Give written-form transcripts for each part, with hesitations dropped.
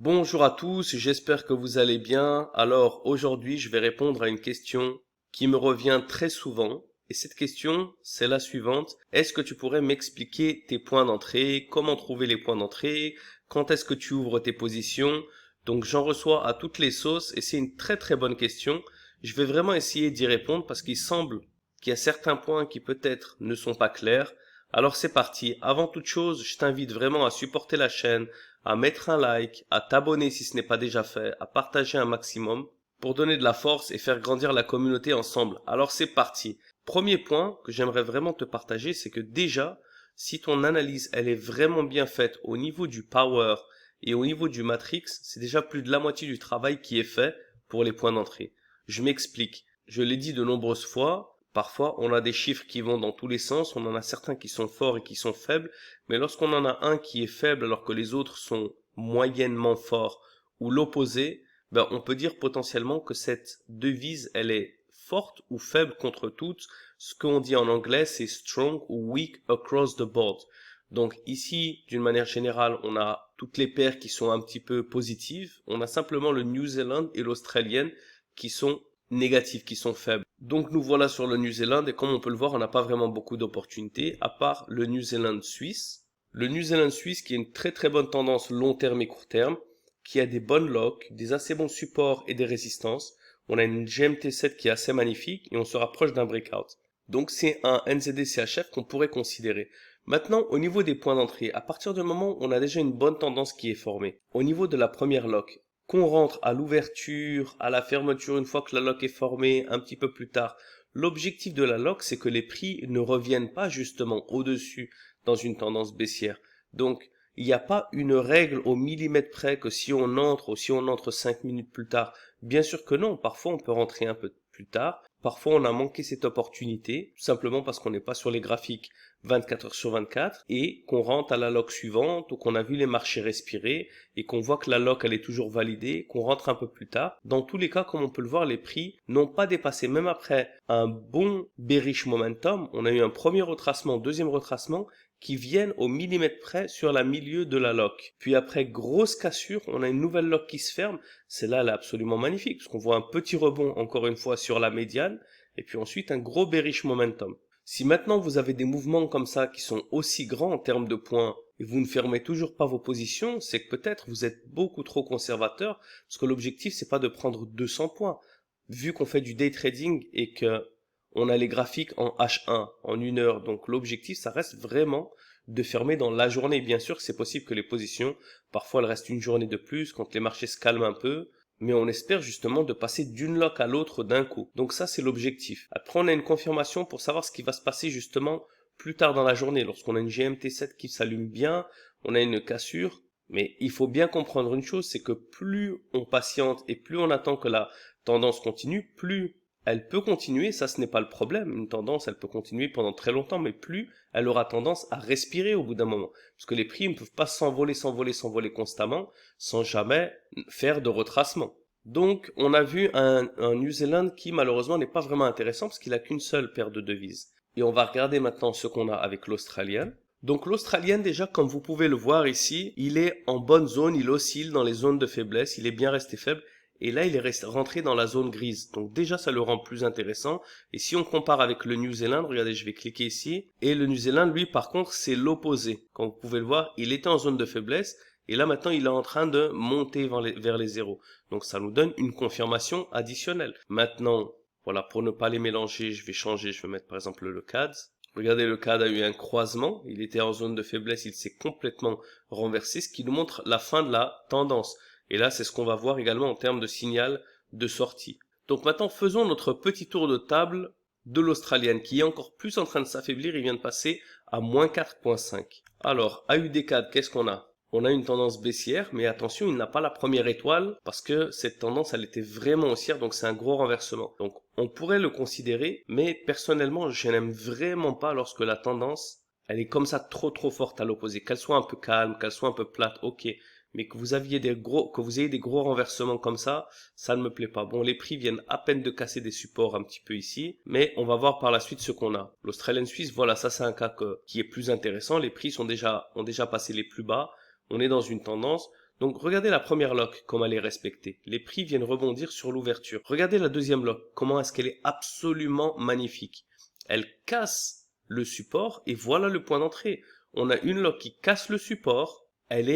Bonjour à tous, j'espère que vous allez bien. Alors aujourd'hui, je vais répondre à une question qui me revient très souvent. Et cette question, c'est la suivante. Est-ce que tu pourrais m'expliquer tes points d'entrée, comment trouver les points d'entrée, quand est-ce que tu ouvres tes positions? Donc j'en reçois à toutes les sauces et c'est une très très bonne question. Je vais vraiment essayer d'y répondre parce qu'il semble qu'il y a certains points qui peut-être ne sont pas clairs. Alors c'est parti. Avant toute chose, je t'invite vraiment à supporter la chaîne, à mettre un like, à t'abonner si ce n'est pas déjà fait, à partager un maximum pour donner de la force et faire grandir la communauté ensemble. Alors c'est parti. Premier point que j'aimerais vraiment te partager, c'est que déjà, si ton analyse elle est vraiment bien faite au niveau du power et au niveau du matrix, c'est déjà plus de la moitié du travail qui est fait pour les points d'entrée. Je m'explique. Je l'ai dit de nombreuses fois, parfois on a des chiffres qui vont dans tous les sens, on en a certains qui sont forts et qui sont faibles, mais lorsqu'on en a un qui est faible alors que les autres sont moyennement forts ou l'opposé, ben on peut dire potentiellement que cette devise, elle est forte ou faible contre toutes. Ce qu'on dit en anglais, c'est strong ou weak across the board. Donc ici, d'une manière générale, on a toutes les paires qui sont un petit peu positives. On a simplement le New Zealand et l'Australienne qui sont négatives, qui sont faibles. Donc nous voilà sur le New Zealand et comme on peut le voir, on n'a pas vraiment beaucoup d'opportunités à part le New Zealand suisse. Le New Zealand suisse qui a une très très bonne tendance long terme et court terme, qui a des bonnes locks, des assez bons supports et des résistances. On a une GMT7 qui est assez magnifique et on se rapproche d'un breakout. Donc c'est un NZD-CHF qu'on pourrait considérer. Maintenant, au niveau des points d'entrée, à partir du moment où on a déjà une bonne tendance qui est formée, au niveau de la première lock, qu'on rentre à l'ouverture, à la fermeture une fois que la lock est formée, un petit peu plus tard, l'objectif de la lock, c'est que les prix ne reviennent pas justement au-dessus dans une tendance baissière. Donc, il n'y a pas une règle au millimètre près que si on entre ou si on entre 5 minutes plus tard. Bien sûr que non, parfois on peut rentrer un peu plus tard, parfois on a manqué cette opportunité, tout simplement parce qu'on n'est pas sur les graphiques 24 heures sur 24 et qu'on rentre à la lock suivante ou qu'on a vu les marchés respirer et qu'on voit que la lock elle est toujours validée, qu'on rentre un peu plus tard. Dans tous les cas, comme on peut le voir, les prix n'ont pas dépassé, même après un bon bearish momentum, on a eu un premier retracement, deuxième retracement, qui viennent au millimètre près sur la milieu de la lock. Puis après grosse cassure, on a une nouvelle lock qui se ferme. Celle-là, elle est absolument magnifique, parce qu'on voit un petit rebond encore une fois sur la médiane, et puis ensuite un gros bearish momentum. Si maintenant vous avez des mouvements comme ça qui sont aussi grands en termes de points et vous ne fermez toujours pas vos positions, c'est que peut-être vous êtes beaucoup trop conservateur parce que l'objectif c'est pas de prendre 200 points. Vu qu'on fait du day trading et que on a les graphiques en H1 en une heure, donc l'objectif ça reste vraiment de fermer dans la journée. Bien sûr que c'est possible que les positions, parfois elles restent une journée de plus quand les marchés se calment un peu, mais on espère justement de passer d'une lock à l'autre d'un coup. Donc ça, c'est l'objectif. Après, on a une confirmation pour savoir ce qui va se passer justement plus tard dans la journée. Lorsqu'on a une GMT7 qui s'allume bien, on a une cassure. Mais il faut bien comprendre une chose, c'est que plus on patiente et plus on attend que la tendance continue, plus elle peut continuer, ça ce n'est pas le problème. Une tendance, elle peut continuer pendant très longtemps, mais plus elle aura tendance à respirer au bout d'un moment. Parce que les prix ne peuvent pas s'envoler, s'envoler, s'envoler constamment sans jamais faire de retracement. Donc, on a vu un New Zealand qui malheureusement n'est pas vraiment intéressant parce qu'il a qu'une seule paire de devises. Et on va regarder maintenant ce qu'on a avec l'Australien. Donc l'Australien déjà, comme vous pouvez le voir ici, il est en bonne zone, il oscille dans les zones de faiblesse, il est bien resté faible. Et là, il est rentré dans la zone grise. Donc déjà, ça le rend plus intéressant. Et si on compare avec le New Zealand, regardez, je vais cliquer ici. Et le New Zealand, lui, par contre, c'est l'opposé. Comme vous pouvez le voir, il était en zone de faiblesse. Et là, maintenant, il est en train de monter vers les zéros. Donc ça nous donne une confirmation additionnelle. Maintenant, voilà, pour ne pas les mélanger, je vais changer. Je vais mettre par exemple le CAD. Regardez, le CAD a eu un croisement. Il était en zone de faiblesse. Il s'est complètement renversé, ce qui nous montre la fin de la tendance. Et là, c'est ce qu'on va voir également en termes de signal de sortie. Donc maintenant, faisons notre petit tour de table de l'Australienne, qui est encore plus en train de s'affaiblir. Il vient de passer à moins 4,5. Alors, AUD4, qu'est-ce qu'on a? On a une tendance baissière, mais attention, il n'a pas la première étoile, parce que cette tendance, elle était vraiment haussière, donc c'est un gros renversement. Donc, on pourrait le considérer, mais personnellement, je n'aime vraiment pas lorsque la tendance, elle est comme ça trop forte à l'opposé. Qu'elle soit un peu calme, qu'elle soit un peu plate, ok, mais que vous ayez des gros renversements comme ça ne me plaît pas. Bon, les prix viennent à peine de casser des supports un petit peu ici, mais on va voir par la suite ce qu'on a. L'Australian Suisse, voilà, ça c'est un cas qui est plus intéressant. Les prix ont déjà passé les plus bas. On est dans une tendance. Donc regardez la première lock, comment elle est respectée. Les prix viennent rebondir sur l'ouverture. Regardez la deuxième lock, comment est-ce qu'elle est absolument magnifique. Elle casse le support et voilà le point d'entrée. On a une lock qui casse le support. Elle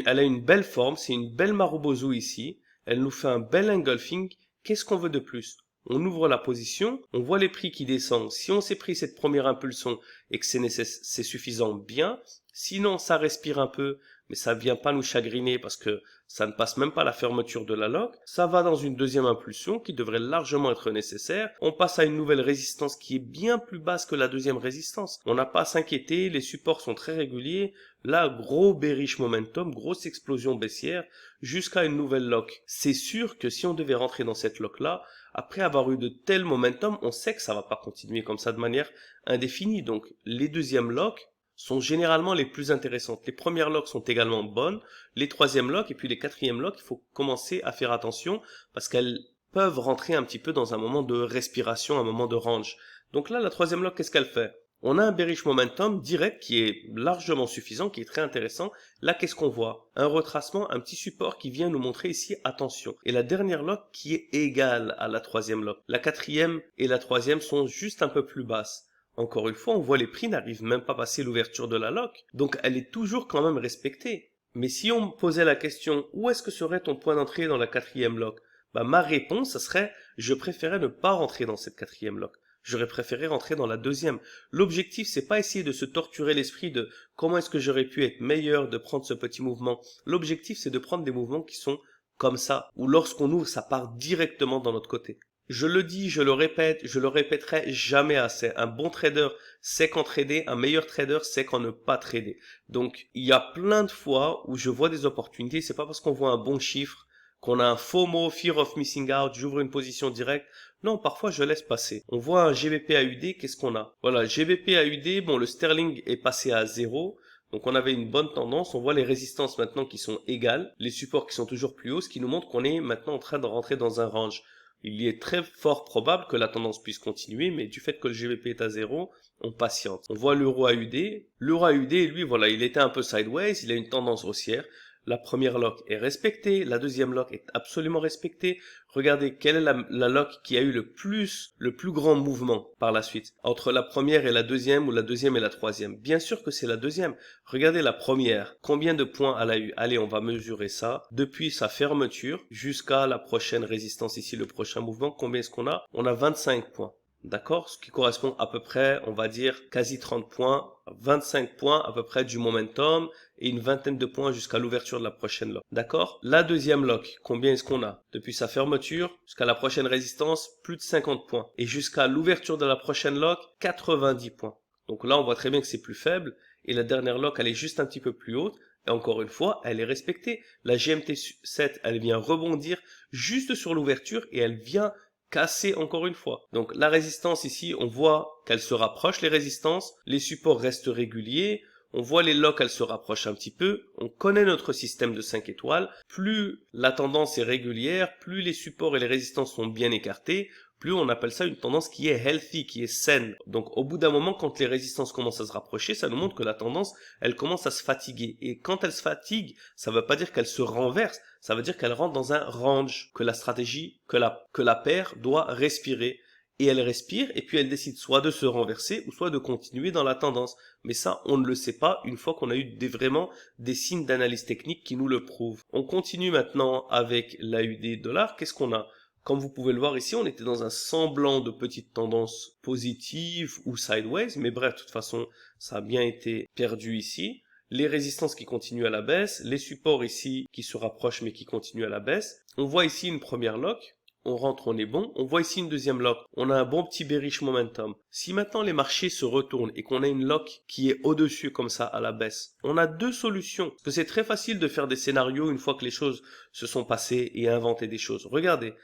a une belle forme, c'est une belle Marubozu ici. Elle nous fait un bel engulfing. Qu'est-ce qu'on veut de plus? On ouvre la position, on voit les prix qui descendent. Si on s'est pris cette première impulsion et que c'est suffisant, bien. Sinon, ça respire un peu, mais ça vient pas nous chagriner parce que ça ne passe même pas la fermeture de la lock. Ça va dans une deuxième impulsion qui devrait largement être nécessaire. On passe à une nouvelle résistance qui est bien plus basse que la deuxième résistance. On n'a pas à s'inquiéter, les supports sont très réguliers. Là, gros bearish momentum, grosse explosion baissière jusqu'à une nouvelle lock. C'est sûr que si on devait rentrer dans cette lock-là, après avoir eu de tels momentum, on sait que ça va pas continuer comme ça de manière indéfinie. Donc, les deuxièmes locks sont généralement les plus intéressantes. Les premières locks sont également bonnes, les troisièmes locks et puis les quatrièmes locks, il faut commencer à faire attention parce qu'elles peuvent rentrer un petit peu dans un moment de respiration, un moment de range. Donc là, la troisième lock, qu'est-ce qu'elle fait? On a un bearish momentum direct qui est largement suffisant, qui est très intéressant. Là, qu'est-ce qu'on voit? Un retracement, un petit support qui vient nous montrer ici attention. Et la dernière lock qui est égale à la troisième lock. La quatrième et la troisième sont juste un peu plus basses. Encore une fois, on voit les prix n'arrivent même pas à passer l'ouverture de la lock. Donc elle est toujours quand même respectée. Mais si on me posait la question, où est-ce que serait ton point d'entrée dans la quatrième lock? Ma réponse, ce serait, je préférais ne pas rentrer dans cette quatrième lock. J'aurais préféré rentrer dans la deuxième. L'objectif, c'est pas essayer de se torturer l'esprit de comment est-ce que j'aurais pu être meilleur de prendre ce petit mouvement. L'objectif, c'est de prendre des mouvements qui sont comme ça, où lorsqu'on ouvre, ça part directement dans notre côté. Je le dis, je le répète, je le répéterai jamais assez. Un bon trader sait qu'en trader, un meilleur trader sait qu'en ne pas trader. Donc, il y a plein de fois où je vois des opportunités. C'est pas parce qu'on voit un bon chiffre, qu'on a un FOMO, Fear of Missing Out, j'ouvre une position directe. Non, parfois je laisse passer. On voit un GBP AUD, qu'est-ce qu'on a? Voilà, GBP AUD, bon, le sterling est passé à 0. Donc on avait une bonne tendance, on voit les résistances maintenant qui sont égales, les supports qui sont toujours plus hauts, ce qui nous montre qu'on est maintenant en train de rentrer dans un range. Il est très fort probable que la tendance puisse continuer, mais du fait que le GBP est à 0, on patiente. On voit l'euro AUD. L'euro AUD, lui, voilà, il était un peu sideways, il a une tendance haussière. La première lock est respectée, la deuxième lock est absolument respectée. Regardez, quelle est la lock qui a eu le plus grand mouvement par la suite, entre la première et la deuxième ou la deuxième et la troisième. Bien sûr que c'est la deuxième. Regardez la première. Combien de points elle a eu? Allez, on va mesurer ça. Depuis sa fermeture jusqu'à la prochaine résistance ici, le prochain mouvement, combien est-ce qu'on a? On a 25 points. D'accord? Ce qui correspond à peu près, on va dire, quasi 30 points, 25 points à peu près du momentum et une vingtaine de points jusqu'à l'ouverture de la prochaine lock. D'accord? La deuxième lock, combien est-ce qu'on a? Depuis sa fermeture jusqu'à la prochaine résistance, plus de 50 points. Et jusqu'à l'ouverture de la prochaine lock, 90 points. Donc là, on voit très bien que c'est plus faible. Et la dernière lock, elle est juste un petit peu plus haute. Et encore une fois, elle est respectée. La GMT7, elle vient rebondir juste sur l'ouverture et elle vient casser encore une fois. Donc la résistance ici, on voit qu'elle se rapproche, les résistances, les supports restent réguliers, on voit les locks, elles se rapprochent un petit peu, on connaît notre système de 5 étoiles, plus la tendance est régulière, plus les supports et les résistances sont bien écartés, plus on appelle ça une tendance qui est healthy, qui est saine. Donc au bout d'un moment, quand les résistances commencent à se rapprocher, ça nous montre que la tendance, elle commence à se fatiguer. Et quand elle se fatigue, ça ne veut pas dire qu'elle se renverse, ça veut dire qu'elle rentre dans un range, que la stratégie, que la paire doit respirer. Et elle respire, et puis elle décide soit de se renverser, ou soit de continuer dans la tendance. Mais ça, on ne le sait pas une fois qu'on a eu vraiment des signes d'analyse technique qui nous le prouvent. On continue maintenant avec l'AUD dollar. Qu'est-ce qu'on a? Comme vous pouvez le voir ici, on était dans un semblant de petite tendance positive ou sideways, mais bref, de toute façon, ça a bien été perdu ici. Les résistances qui continuent à la baisse, les supports ici qui se rapprochent mais qui continuent à la baisse. On voit ici une première lock, on rentre, on est bon. On voit ici une deuxième lock, on a un bon petit bearish momentum. Si maintenant les marchés se retournent et qu'on a une lock qui est au-dessus comme ça à la baisse, on a deux solutions. Parce que c'est très facile de faire des scénarios une fois que les choses se sont passées et inventer des choses. Regardez.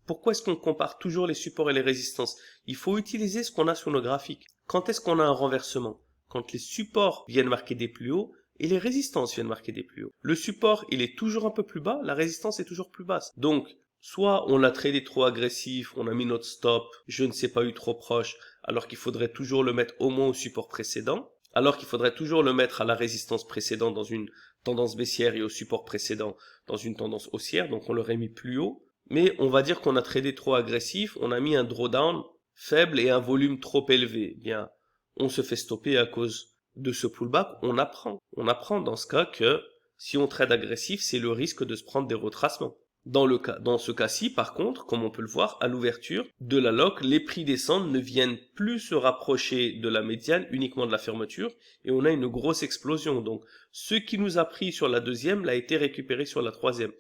Pourquoi est-ce qu'on compare toujours les supports et les résistances? Il faut utiliser ce qu'on a sur nos graphiques. Quand est-ce qu'on a un renversement? Quand les supports viennent marquer des plus hauts et les résistances viennent marquer des plus hauts. Le support, il est toujours un peu plus bas, la résistance est toujours plus basse. Donc, soit on a tradé trop agressif, on a mis notre stop, je ne sais pas, eu trop proche, alors qu'il faudrait toujours le mettre au moins au support précédent, alors qu'il faudrait toujours le mettre à la résistance précédente dans une tendance baissière et au support précédent dans une tendance haussière, donc on l'aurait mis plus haut. Mais on va dire qu'on a tradé trop agressif, on a mis un drawdown faible et un volume trop élevé. Eh bien, on se fait stopper à cause de ce pullback. On apprend. On apprend dans ce cas que si on trade agressif, c'est le risque de se prendre des retracements. Dans ce cas-ci, par contre, comme on peut le voir, à l'ouverture de la lock, les prix descendent, ne viennent plus se rapprocher de la médiane, uniquement de la fermeture, et on a une grosse explosion. Donc, ce qui nous a pris sur la deuxième l'a été récupéré sur la troisième.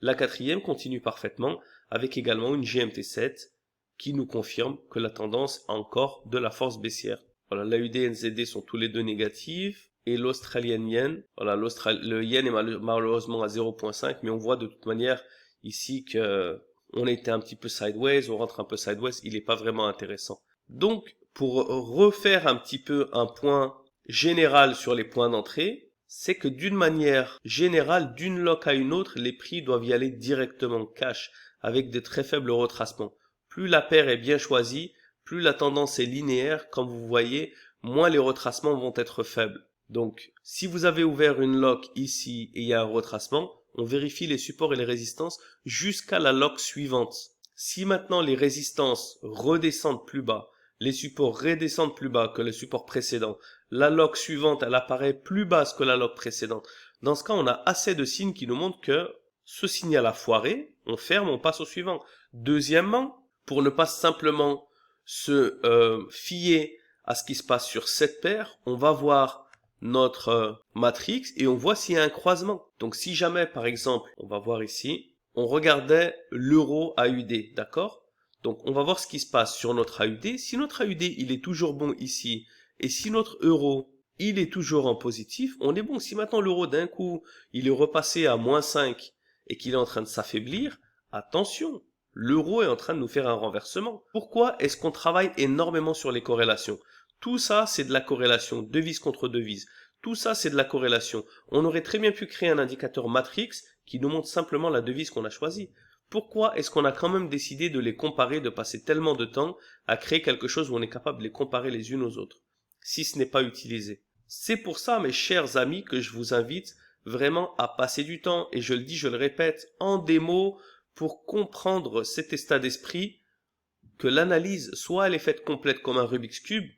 La quatrième continue parfaitement, avec également une GMT7 qui nous confirme que la tendance a encore de la force baissière. Voilà, l'AUD et NZD sont tous les deux négatifs. Et l'Australian Yen, voilà, le Yen est malheureusement à 0.5, mais on voit de toute manière ici que on était un petit peu sideways, on rentre un peu sideways, il n'est pas vraiment intéressant. Donc, pour refaire un petit peu un point général sur les points d'entrée, c'est que d'une manière générale, d'une lock à une autre, les prix doivent y aller directement cash, avec de très faibles retracements. Plus la paire est bien choisie, plus la tendance est linéaire, comme vous voyez, moins les retracements vont être faibles. Donc, si vous avez ouvert une lock ici et il y a un retracement, on vérifie les supports et les résistances jusqu'à la lock suivante. Si maintenant les résistances redescendent plus bas, les supports redescendent plus bas que le support précédent, la lock suivante elle apparaît plus basse que la lock précédente, dans ce cas on a assez de signes qui nous montrent que ce signal a foiré, on ferme, on passe au suivant. Deuxièmement, pour ne pas simplement se fier à ce qui se passe sur cette paire, on va voir notre matrix et on voit s'il y a un croisement. Donc si jamais par exemple, on va voir ici, on regardait l'euro AUD, d'accord? Donc on va voir ce qui se passe sur notre AUD. Si notre AUD il est toujours bon ici et si notre euro il est toujours en positif, on est bon. Si maintenant l'euro d'un coup il est repassé à -5 et qu'il est en train de s'affaiblir, attention, l'euro est en train de nous faire un renversement. Pourquoi est-ce qu'on travaille énormément sur les corrélations? Tout ça, c'est de la corrélation, devise contre devise. Tout ça, c'est de la corrélation. On aurait très bien pu créer un indicateur matrix qui nous montre simplement la devise qu'on a choisie. Pourquoi est-ce qu'on a quand même décidé de les comparer, de passer tellement de temps à créer quelque chose où on est capable de les comparer les unes aux autres, si ce n'est pas utilisé? C'est pour ça, mes chers amis, que je vous invite vraiment à passer du temps, et je le dis, je le répète, en démo, pour comprendre cet état d'esprit, que l'analyse, soit elle est faite complète comme un Rubik's Cube,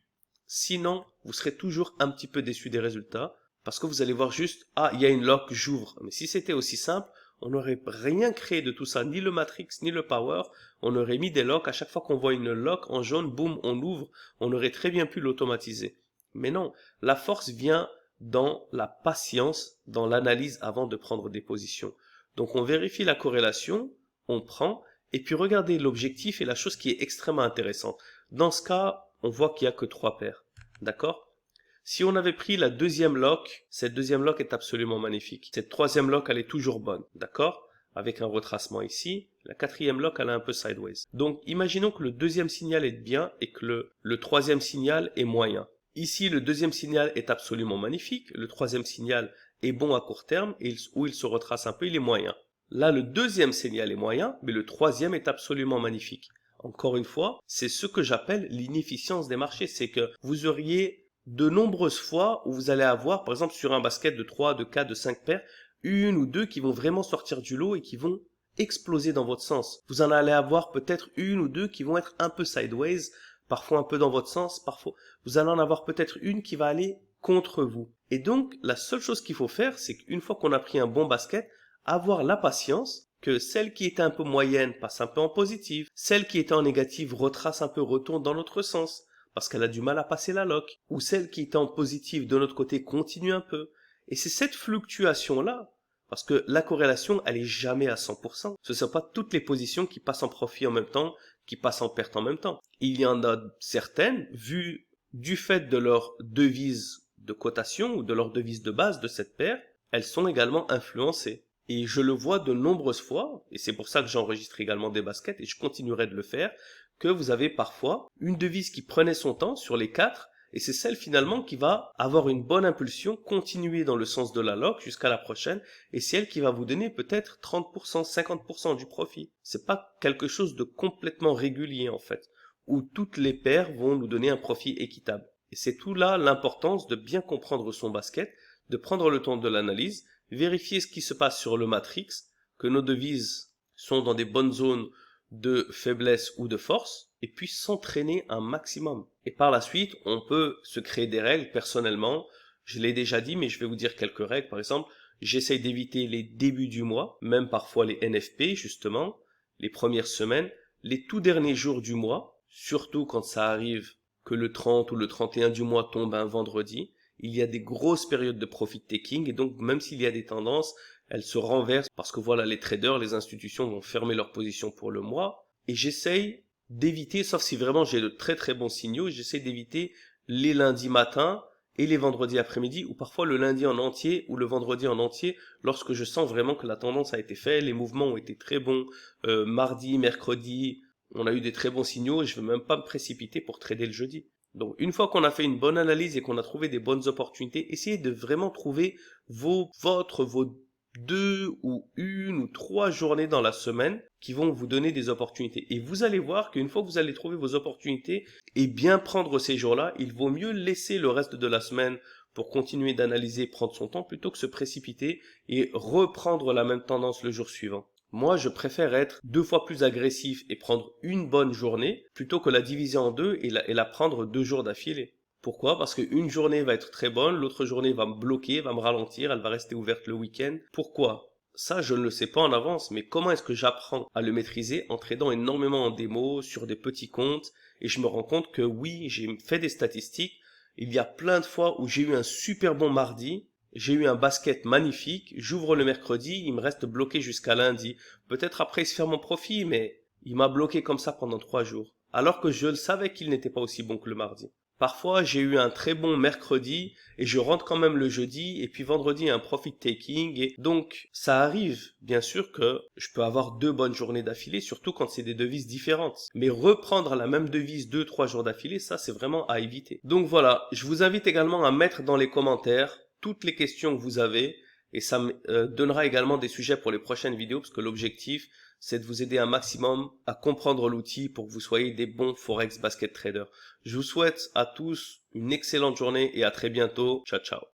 sinon, vous serez toujours un petit peu déçu des résultats parce que vous allez voir juste, ah, il y a une lock, j'ouvre. Mais si c'était aussi simple, on n'aurait rien créé de tout ça, ni le matrix, ni le power. On aurait mis des locks. À chaque fois qu'on voit une lock en jaune, boum, on ouvre. On aurait très bien pu l'automatiser. Mais non, la force vient dans la patience, dans l'analyse avant de prendre des positions. Donc on vérifie la corrélation, on prend, et puis regardez l'objectif et la chose qui est extrêmement intéressante. Dans ce cas, on voit qu'il n'y a que 3 paires. D'accord? Si on avait pris la deuxième lock, cette deuxième lock est absolument magnifique. Cette troisième lock, elle est toujours bonne. D'accord? Avec un retracement ici. La quatrième lock, elle est un peu sideways. Donc, imaginons que le deuxième signal est bien et que le troisième signal est moyen. Ici, le deuxième signal est absolument magnifique. Le troisième signal est bon à court terme et où il se retrace un peu, il est moyen. Là, le deuxième signal est moyen, mais le troisième est absolument magnifique. Encore une fois, c'est ce que j'appelle l'inefficience des marchés. C'est que vous auriez de nombreuses fois où vous allez avoir, par exemple sur un basket de 3, de 4, de 5 paires, une ou deux qui vont vraiment sortir du lot et qui vont exploser dans votre sens. Vous en allez avoir peut-être une ou deux qui vont être un peu sideways, parfois un peu dans votre sens, parfois vous allez en avoir peut-être une qui va aller contre vous. Et donc, la seule chose qu'il faut faire, c'est qu'une fois qu'on a pris un bon basket, avoir la patience que celle qui était un peu moyenne passe un peu en positive, celle qui était en négative retrace un peu, retourne dans l'autre sens, parce qu'elle a du mal à passer la lock, ou celle qui était en positive de notre côté continue un peu. Et c'est cette fluctuation-là, parce que la corrélation, elle est jamais à 100%. Ce ne sont pas toutes les positions qui passent en profit en même temps, qui passent en perte en même temps. Il y en a certaines, vu du fait de leur devise de cotation ou de leur devise de base de cette paire, elles sont également influencées. Et je le vois de nombreuses fois, et c'est pour ça que j'enregistre également des baskets, et je continuerai de le faire, que vous avez parfois une devise qui prenait son temps sur les 4, et c'est celle finalement qui va avoir une bonne impulsion, continuer dans le sens de la lock jusqu'à la prochaine, et c'est elle qui va vous donner peut-être 30%, 50% du profit. C'est pas quelque chose de complètement régulier en fait, où toutes les paires vont nous donner un profit équitable. Et c'est tout là l'importance de bien comprendre son basket, de prendre le temps de l'analyse, vérifier ce qui se passe sur le matrix, que nos devises sont dans des bonnes zones de faiblesse ou de force, et puis s'entraîner un maximum. Et par la suite, on peut se créer des règles personnellement. Je l'ai déjà dit, mais je vais vous dire quelques règles. Par exemple, j'essaye d'éviter les débuts du mois, même parfois les NFP, justement, les premières semaines, les tout derniers jours du mois, surtout quand ça arrive que le 30 ou le 31 du mois tombe un vendredi. Il y a des grosses périodes de profit taking et donc même s'il y a des tendances, elles se renversent parce que voilà, les traders, les institutions vont fermer leur position pour le mois. Et j'essaye d'éviter, sauf si vraiment j'ai de très très bons signaux, j'essaie d'éviter les lundis matins et les vendredis après-midi, ou parfois le lundi en entier ou le vendredi en entier, lorsque je sens vraiment que la tendance a été faite, les mouvements ont été très bons, mardi, mercredi, on a eu des très bons signaux et je ne veux même pas me précipiter pour trader le jeudi. Donc une fois qu'on a fait une bonne analyse et qu'on a trouvé des bonnes opportunités, essayez de vraiment trouver vos 2 ou 1 ou 3 journées dans la semaine qui vont vous donner des opportunités. Et vous allez voir qu'une fois que vous allez trouver vos opportunités et bien prendre ces jours-là, il vaut mieux laisser le reste de la semaine pour continuer d'analyser, prendre son temps, plutôt que se précipiter et reprendre la même tendance le jour suivant. Moi, je préfère être 2 fois plus agressif et prendre une bonne journée plutôt que la diviser en deux et la prendre 2 jours d'affilée. Pourquoi? Parce qu'une journée va être très bonne, l'autre journée va me bloquer, va me ralentir, elle va rester ouverte le week-end. Pourquoi? Ça, je ne le sais pas en avance, mais comment est-ce que j'apprends à le maîtriser en tradant énormément en démo sur des petits comptes et je me rends compte que oui, j'ai fait des statistiques. Il y a plein de fois où j'ai eu un super bon mardi, j'ai eu un basket magnifique, j'ouvre le mercredi, il me reste bloqué jusqu'à lundi. Peut-être après il se fait mon profit, mais il m'a bloqué comme ça pendant 3 jours. Alors que je le savais qu'il n'était pas aussi bon que le mardi. Parfois, j'ai eu un très bon mercredi et je rentre quand même le jeudi et puis vendredi un profit taking et donc ça arrive bien sûr que je peux avoir 2 bonnes journées d'affilée surtout quand c'est des devises différentes. Mais reprendre la même devise 2-3 jours d'affilée, ça c'est vraiment à éviter. Donc voilà, je vous invite également à mettre dans les commentaires toutes les questions que vous avez et ça me donnera également des sujets pour les prochaines vidéos parce que l'objectif c'est de vous aider un maximum à comprendre l'outil pour que vous soyez des bons Forex basket traders. Je vous souhaite à tous une excellente journée et à très bientôt. Ciao, ciao.